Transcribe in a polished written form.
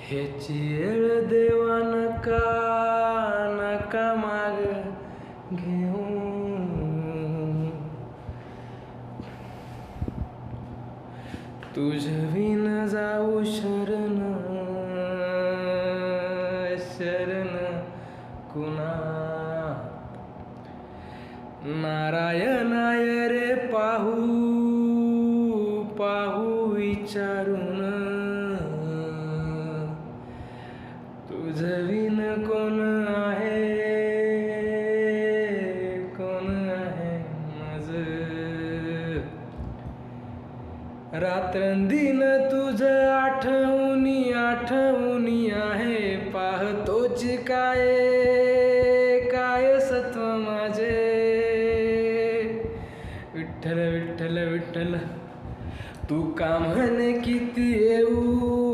ह्याची येळ देवा नका नका माग घेऊ. तुझ विन जाऊ शरण शरण कुणा. नारायणाय रे पाहू पाहू विचारून. तुझ विन कोण आहे कोण आहे माझ. रात्रंदिन तुझ आठवणी आठवणी आहे.